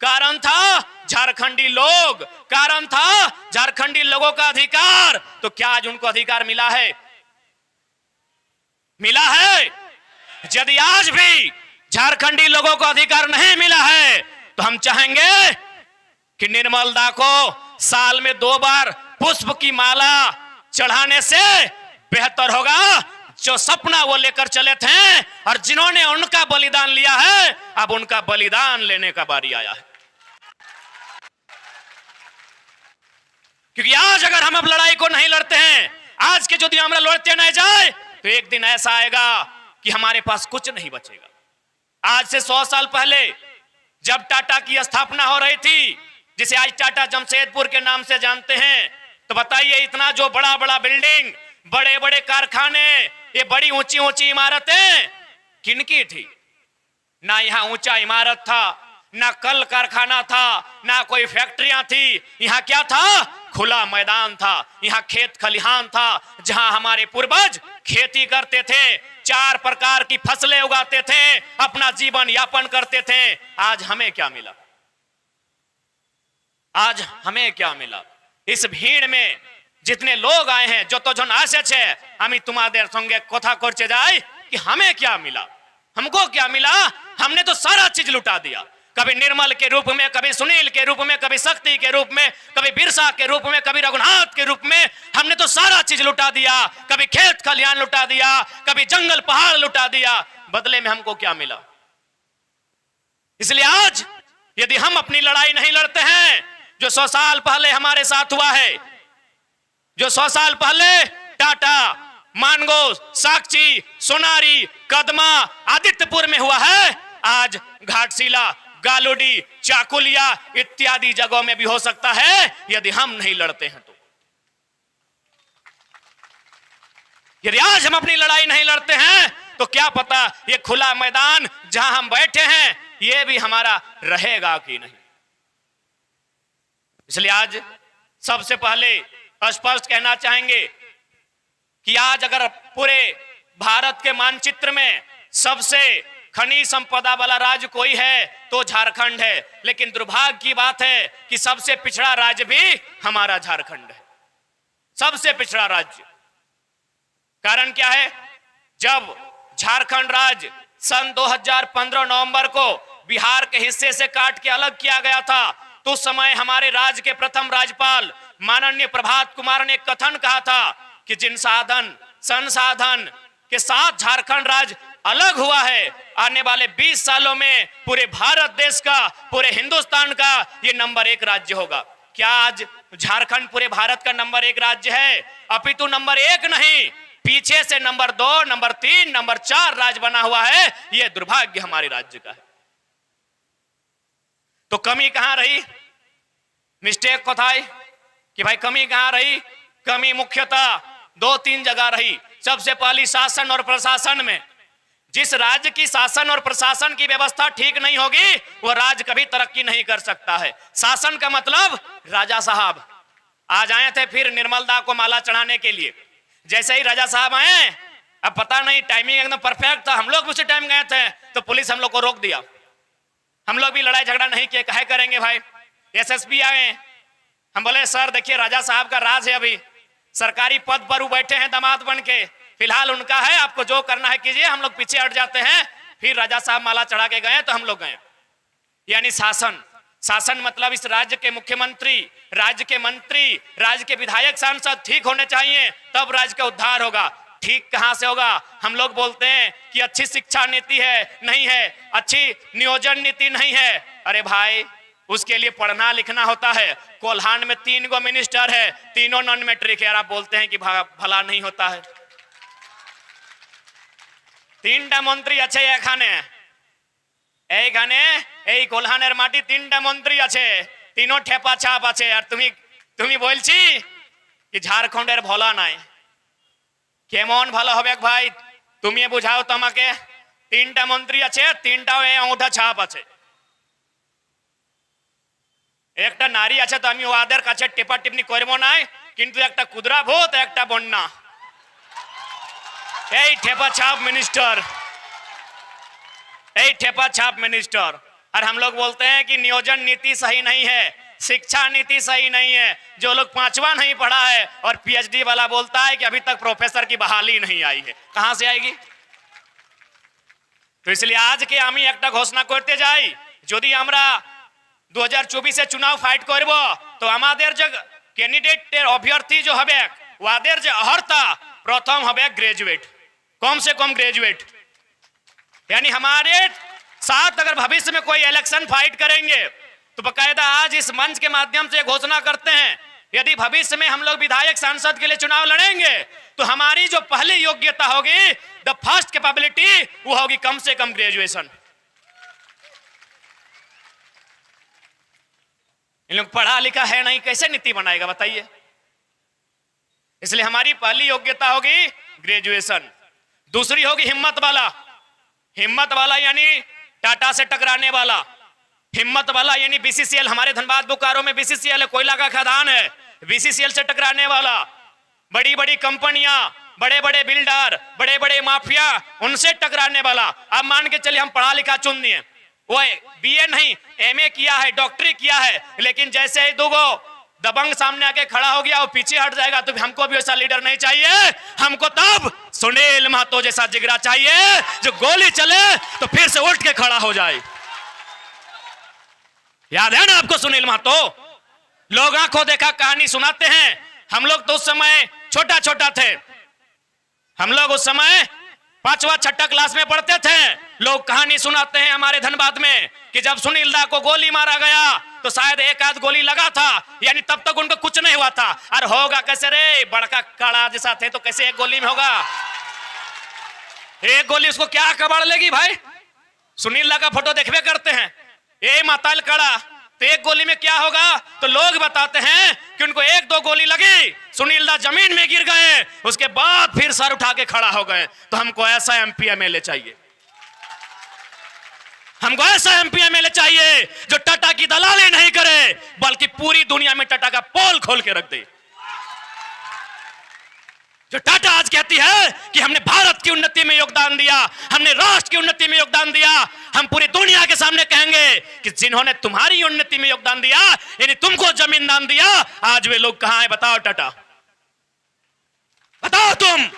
कारण था झारखंडी लोग, कारण था झारखंडी लोगों का अधिकार। तो क्या आज उनको अधिकार मिला है? मिला है? यदि आज भी झारखंडी लोगों को अधिकार नहीं मिला है तो हम चाहेंगे कि निर्मल दा को साल में 2 बार पुष्प की माला चढ़ाने से बेहतर होगा जो सपना वो लेकर चले थे और जिन्होंने उनका बलिदान लिया है, अब उनका बलिदान लेने का बारी आया है। क्योंकि आज अगर हम अब लड़ाई को नहीं लड़ते हैं, आज के जो दिन हम लड़ते नहीं जाए, तो एक दिन ऐसा आएगा कि हमारे पास कुछ नहीं बचेगा। आज से 100 साल पहले जब टाटा की स्थापना हो रही थी, जिसे आज टाटा जमशेदपुर के नाम से जानते हैं, तो बताइए इतना जो बड़ा बड़ा बिल्डिंग, बड़े बड़े कारखाने, ये बड़ी ऊंची ऊंची इमारतें किनकी थी? ना यहाँ ऊंचा इमारत था, ना कल कारखाना था, ना कोई फैक्ट्रियां थी। यहाँ क्या था? खुला मैदान था। यहाँ खेत खलिहान था जहां हमारे पूर्वज खेती करते थे, 4 प्रकार की फसलें उगाते थे, अपना जीवन यापन करते थे। आज हमें क्या मिला? आज हमें क्या मिला? इस भीड़ में जितने लोग आए हैं, যতজন আসছে, আমি তোমাদের সঙ্গে কথা করতে যাই कि हमें क्या मिला, हमको क्या मिला? हमने तो सारा चीज लुटा दिया। कभी निर्मल के रूप में, कभी सुनील के रूप में, कभी शक्ति के रूप में, कभी बिरसा के रूप में, कभी रघुनाथ के रूप में, हमने तो सारा चीज लुटा दिया। कभी खेत खलिहान लुटा दिया, कभी जंगल पहाड़ लुटा दिया। बदले में हमको क्या मिला? इसलिए आज यदि हम अपनी लड़ाई नहीं लड़ते हैं, जो 100 साल पहले हमारे साथ हुआ है, जो 100 साल पहले टाटा, मानगो, साक्षी, सोनारी, कदमा, आदित्यपुर में हुआ है, आज घाटशिला, गालोडी, चाकुलिया इत्यादि जगहों में भी हो सकता है यदि हम नहीं लड़ते हैं तो। यदि आज हम अपनी लड़ाई नहीं लड़ते हैं तो क्या पता ये खुला मैदान जहां हम बैठे हैं ये भी हमारा रहेगा कि नहीं। इसलिए आज सबसे पहले स्पष्ट कहना चाहेंगे कि आज अगर पूरे भारत के मानचित्र में सबसे खनिज संपदा वाला राज्य कोई है तो झारखंड है, लेकिन दुर्भाग्य की बात है कि सबसे पिछड़ा राज्य भी हमारा झारखंड है, सबसे पिछड़ा राज्य। कारण क्या है? जब झारखंड राज्य सन 2015 नवंबर को बिहार के हिस्से से काट के अलग किया गया था, तो उस समय हमारे राज्य के प्रथम राज्यपाल माननीय प्रभात कुमार ने कथन कहा था कि जिन साधन संसाधन के साथ झारखंड राज्य अलग हुआ है, आने वाले 20 सालों में पूरे भारत देश का, पूरे हिंदुस्तान का ये नंबर 1 राज्य होगा। क्या आज झारखंड पूरे भारत का नंबर 1 राज्य है? अपितु नंबर 1 नहीं, पीछे से नंबर 2, नंबर 3, नंबर 4 राज्य बना हुआ है। ये दुर्भाग्य हमारे राज्य का है। तो कमी कहां रही? मिस्टेक को था कि भाई कमी कहां रही? कमी मुख्यतः 2-3 जगह रही। सबसे पहली शासन और प्रशासन में। जिस राज्य की शासन और प्रशासन की व्यवस्था ठीक नहीं होगी वो राज्य कभी तरक्की नहीं कर सकता है। शासन का मतलब राजा साहब आज आए थे फिर निर्मल दा को माला चढ़ाने के लिए। जैसे ही राजा साहब आए, अब पता नहीं टाइमिंग एकदम परफेक्ट था, हम लोग भी उसी टाइम गए थे तो पुलिस हम लोग को रोक दिया। हम लोग भी लड़ाई झगड़ा नहीं किए, कहे करेंगे भाई। एसएसपी आए, हम बोले सर देखिए राजा साहब का राज है, अभी सरकारी पद पर वो बैठे हैं दामाद बन के, फिलहाल उनका है, आपको जो करना है कीजिए, हम लोग पीछे हट जाते हैं। फिर राजा साहब माला चढ़ा के गए तो हम लोग गए। यानी शासन, शासन मतलब इस राज्य के मुख्यमंत्री, राज्य के मंत्री, राज्य के विधायक, सांसद ठीक होने चाहिए, तब राज्य का उद्धार होगा। ठीक कहां से होगा? हम लोग बोलते हैं कि अच्छी शिक्षा नीति है, नहीं है, अच्छी नियोजन नीति नहीं है। अरे भाई उसके लिए पढ़ना लिखना होता है। कोल्हान में 3 गो मिनिस्टर है, तीनों नॉन मैट्रिक है, आप बोलते हैं कि भला नहीं होता है। 3टा मंत्री আছে এখানে, এইখানে এই কোলহানের মাটি 3টা মন্ত্রী আছে, তিনো ঠেপা ছাপ আছে। আর তুমি বলছি कि झारखंडेर भला নাই। কেমন ভালো হবে ভাই? তুমি বুঝাও তো আমাকে। 3টা মন্ত্রী আছে, 3টাও এই আঙুঠা ছাপ আছে। একটা নারী আছে তো আমি ওদের কাছে টেপা টিপনি করব না, কিন্তু একটা কুদরা ভূত, একটা বন্যা, এই ঠেপা ছাপ মিনিস্টার, এই ঠেপা ছাপ মিনিস্টার। और हम लोग बोलते हैं कि नियोजन नीति सही नहीं है, शिक्षा नीति सही नहीं है। जो लोग 5वां नहीं पढ़ा है और पीएचडी वाला बोलता है कि अभी तक प्रोफेसर की बहाली नहीं आई है, कहां से आएगी? तो इसलिए आज के আমি একটা ঘোষণা করতে যাই, যদি আমরা 2024 চুনাव ফাইট করব তো আমাদের যে ক্যান্ডিডেটের অভ্যর্থী যে হবে ওদের যে অর্হতা প্রথম হবে গ্रेजुएट, कम से कम ग्रेजुएट। यानी हमारे साथ अगर भविष्य में कोई इलेक्शन फाइट करेंगे तो बकायदा आज इस मंच के माध्यम से घोषणा करते हैं, यदि भविष्य में हम लोग विधायक सांसद के लिए चुनाव लड़ेंगे तो हमारी जो पहली योग्यता होगी, द फर्स्ट कैपेबिलिटी, वो होगी कम से कम ग्रेजुएशन। इन लोग पढ़ा लिखा है नहीं, कैसे नीति बनाएगा बताइए? इसलिए हमारी पहली योग्यता होगी ग्रेजुएशन। दूसरी होगी हिम्मत वाला। हिम्मत वाला यानी टाटा से टकराने वाला, हिम्मत वाला यानी बीसीसीएल, हमारे धनबाद बोकारो में बीसीसीएल है, कोयला का खदान है, बीसीसीएल से टकराने वाला, बड़ी बड़ी कंपनियां, बड़े बड़े बिल्डर, बड़े बड़े माफिया, उनसे टकराने वाला। अब मान के चलिए हम पढ़ा लिखा चुन दिए, वो बीए नहीं एमए किया है, डॉक्टरी किया है, लेकिन जैसे ही दो दबंग सामने आके खड़ा हो गया वो पीछे हट जाएगा, तो हमको भी ऐसा लीडर नहीं चाहिए। हमको तब सुनील महतो जैसा जिगरा चाहिए जो गोली चले तो फिर से उठ के खड़ा हो जाए। याद है ना आपको सुनील महतो? लोग आंखों देखा कहानी सुनाते हैं। हम लोग तो उस समय छोटा छोटा थे, हम लोग उस समय 5वां 6ठा क्लास में पढ़ते थे। लोग कहानी सुनाते हैं हमारे धनबाद में कि जब सुनील दा को गोली मारा गया तो शायद एक आध गोली लगा था, यानी तब तक उनको कुछ नहीं हुआ था। और होगा कैसे रे, बड़का कड़ा जैसा थे तो कैसे एक गोली में होगा? एक गोली उसको क्या कबाड़ लेगी भाई? सुनील दा का फोटो देखबे करते हैं, ये माताल कड़ा, तो एक गोली में क्या होगा? तो लोग बताते हैं कि उनको 1-2 गोली लगी, सुनील दा जमीन में गिर गए, उसके बाद फिर सर उठा के खड़ा हो गए। तो हमको ऐसा एमपी एमएलए चाहिए, हमको ऐसा एमपी एमएलए चाहिए जो टाटा की दलाली नहीं करे बल्कि पूरी दुनिया में टाटा का पोल खोल के रख दे। जो टाटा आज कहती है कि हमने भारत की उन्नति में योगदान दिया, हमने राष्ट्र की उन्नति में योगदान दिया, हम पूरी दुनिया के सामने कहेंगे कि जिन्होंने तुम्हारी उन्नति में योगदान दिया, यानी तुमको जमीन दान दिया, आज वे लोग कहां हैं? बताओ टाटा, बताओ तुम।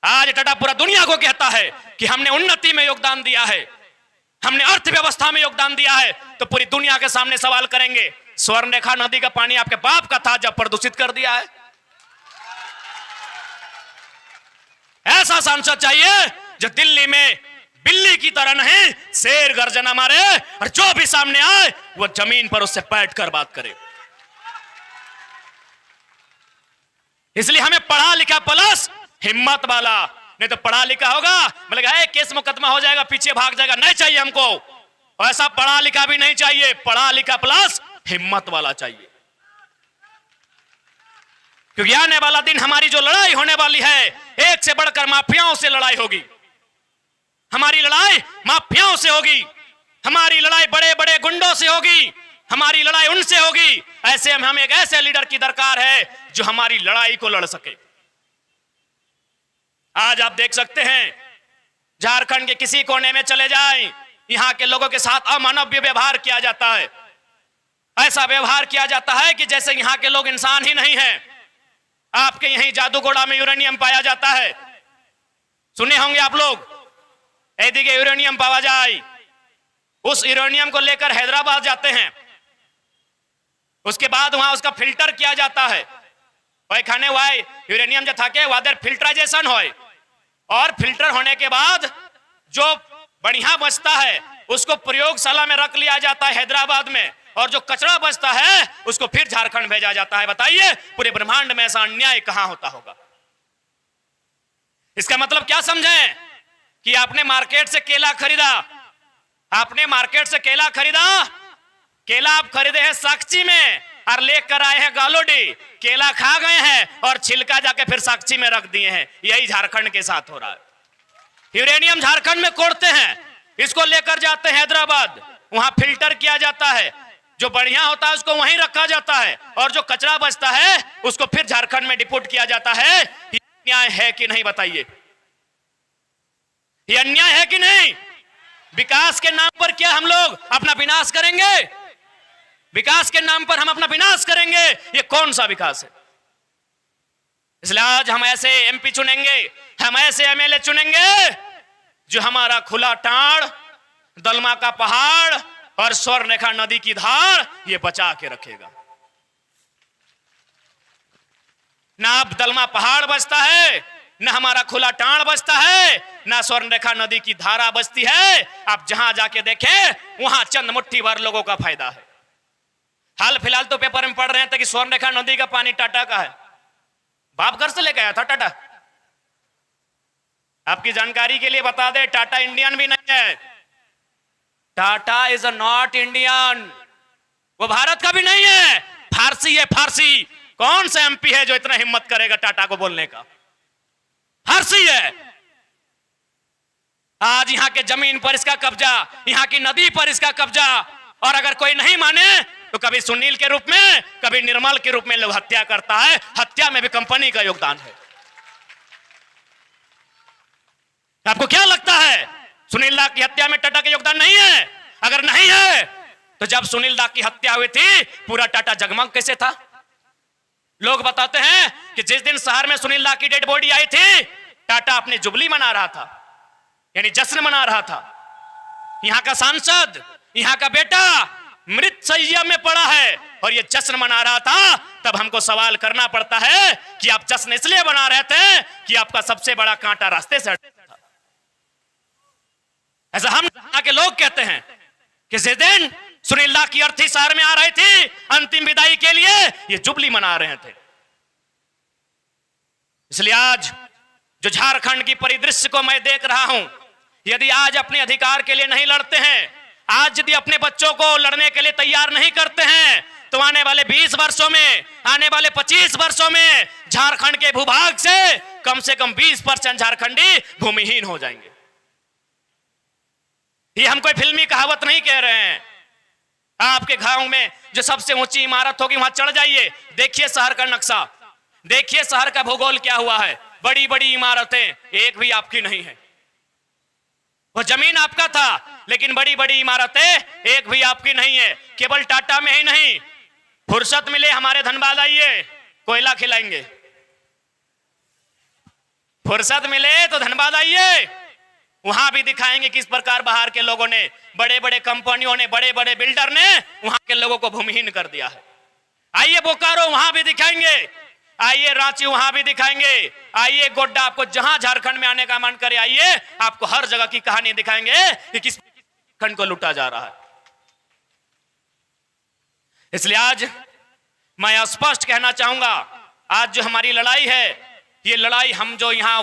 आज टाटा पूरा दुनिया को कहता है कि हमने उन्नति में योगदान दिया है, हमने अर्थव्यवस्था में योगदान दिया है। तो पूरी दुनिया के सामने सवाल करेंगे, स्वर्णरेखा नदी का पानी आपके बाप का था, जब प्रदूषित कर दिया है। ऐसा सांसद चाहिए जो दिल्ली में बिल्ली की तरह नहीं, शेर गर्जना मारे और जो भी सामने आए वो जमीन पर उससे बैठकर बात करे। इसलिए हमें पढ़ा लिखा प्लस हिम्मत वाला, नहीं तो पढ़ा लिखा होगा बोलेगा केस मुकदमा हो जाएगा, पीछे भाग जाएगा, नहीं चाहिए हमको। ऐसा पढ़ा लिखा भी नहीं चाहिए, पढ़ा लिखा प्लस हिम्मत वाला चाहिए। क्योंकि आने वाला दिन हमारी जो लड़ाई होने वाली है, एक से बढ़कर माफियाओं से लड़ाई होगी। हमारी लड़ाई माफियाओं से होगी, हमारी लड़ाई बड़े बड़े गुंडों से होगी, हमारी लड़ाई उनसे होगी। ऐसे में हमें एक ऐसे लीडर की दरकार है जो हमारी लड़ाई को लड़ सके। आज आप देख सकते हैं झारखंड के किसी कोने में चले जाएं, यहां के लोगों के साथ अमानवीय व्यवहार किया जाता है। ऐसा व्यवहार किया जाता है कि जैसे यहां के लोग इंसान ही नहीं है। आपके यहीं जादूगोड़ा में यूरेनियम पाया जाता है, सुने होंगे आप लोग, एदिके यूरेनियम पाया जाए। उस यूरेनियम को लेकर हैदराबाद जाते हैं, उसके बाद वहां उसका फिल्टर किया जाता है। वही खाने वाई यूरेनियम जो था के वादर फिल्ट्राइजेशन होए, और फिल्टर होने के बाद जो बढ़िया बचता है उसको प्रयोगशाला में रख लिया जाता है हैदराबाद में, और जो कचरा बचता है उसको फिर झारखंड भेजा जाता है। बताइए पूरे ब्रह्मांड में ऐसा अन्याय कहां होता होगा? इसका मतलब क्या समझें कि आपने मार्केट से केला खरीदा, आपने मार्केट से केला खरीदा, केला आप खरीदे हैं साक्षी में और लेकर आए हैं गालोडी, केला खा गए हैं और छिलका जाके फिर साक्षी में रख दिए हैं। यही झारखंड के साथ हो रहा है। यूरेनियम झारखंड में कोड़ते हैं, इसको लेकर जाते हैं हैदराबाद, वहां फिल्टर किया जाता है, जो बढ़िया होता है उसको वहीं रखा जाता है, और जो कचरा बचता है उसको फिर झारखंड में डिपोट किया जाता है। ये अन्याय है कि नहीं बताइए? ये अन्याय है कि नहीं? विकास के नाम पर क्या हम लोग अपना विनाश करेंगे? विकास के नाम पर हम अपना विनाश करेंगे? ये कौन सा विकास है? इसलिए आज हम ऐसे एमपी चुनेंगे, हम ऐसे एमएलए चुनेंगे जो हमारा खुला टाड़, दलमा का पहाड़ और स्वर्णरेखा नदी की धार ये बचा के रखेगा। ना अब दलमा पहाड़ बचता है, ना हमारा खुला टाड़ बचता है, ना स्वर्णरेखा नदी की धारा बचती है। आप जहां जाके देखें वहां चंद मुट्ठी भर लोगों का फायदा है। हाल फिलहाल तो पेपर में पढ़ रहे थे कि स्वर्णरेखा नदी का पानी टाटा का है। बाप घर से लेके आया था टाटा। आपकी जानकारी के लिए बता दे, टाटा इंडियन भी नहीं है। Tata is a not Indian, वो भारत का भी नहीं है, फारसी है, फारसी। कौन सा एमपी है जो इतना हिम्मत करेगा टाटा को बोलने का? फारसी है। आज यहां के जमीन पर इसका कब्जा, यहां की नदी पर इसका कब्जा। और अगर कोई नहीं माने तो कभी सुनील के रूप में, कभी निर्मल के रूप में लोग हत्या करता है। हत्या में भी कंपनी का योगदान है। आपको क्या लगता है सुनील दा की हत्या में टाटा का योगदान नहीं है? अगर नहीं है तो जब सुनील दा की हत्या हुई थी पूरा टाटा जगमग कैसे था? लोग बताते हैं कि जिस दिन शहर में सुनील दा की डेड बॉडी आई थी, टाटा अपनी जुबली मना रहा था, यानी जश्न मना रहा था। यहां का सांसद, यहां का बेटा मृत शैया में पड़ा है और ये जश्न मना रहा था। तब हमको सवाल करना पड़ता है कि आप जश्न इसलिए मना रहे थे कि आपका सबसे बड़ा कांटा रास्ते से हटा था। ऐसा हम यहां के लोग कहते हैं कि जिस दिन सुनील दा की अर्थी शहर में आ रही थी अंतिम विदाई के लिए, ये जुबली मना रहे थे। इसलिए आज जो झारखंड की परिदृश्य को मैं देख रहा हूं, यदि आज अपने अधिकार के लिए नहीं लड़ते हैं, आज यदि अपने बच्चों को लड़ने के लिए तैयार नहीं करते हैं, तो आने वाले 20 वर्षों में, आने वाले 25 वर्षों में झारखंड के भूभाग से कम 20% झारखंडी भूमिहीन हो जाएंगे। ये हम कोई फिल्मी कहावत नहीं कह रहे हैं। आपके गांव में जो सबसे ऊंची इमारत होगी वहां चढ़ जाइए, देखिए शहर का नक्शा, देखिए शहर का भूगोल क्या हुआ है। बड़ी बड़ी इमारतें एक भी आपकी नहीं है। वो जमीन आपका था लेकिन बड़ी बड़ी इमारतें एक भी आपकी नहीं है। केवल टाटा में ही नहीं, फुर्सत मिले हमारे धनबाद आइए, कोयला खिलाएंगे। फुर्सत मिले तो धनबाद आइए, वहां भी दिखाएंगे किस प्रकार बाहर के लोगों ने, बड़े बड़े कंपनियों ने, बड़े बड़े बिल्डर ने वहां के लोगों को भूमिहीन कर दिया है। आइए बोकारो, वहां भी दिखाएंगे। आइए रांची, वहां भी दिखाएंगे। आइए गोड्डा, आपको जहां झारखंड में आने का मन करे आइए, आपको हर जगह की कहानी दिखाएंगे कि किस खंड को लूटा जा रहा है। इसलिए आज मैं स्पष्ट कहना चाहूंगा, आज जो हमारी लड़ाई है, ये लड़ाई हम जो यहां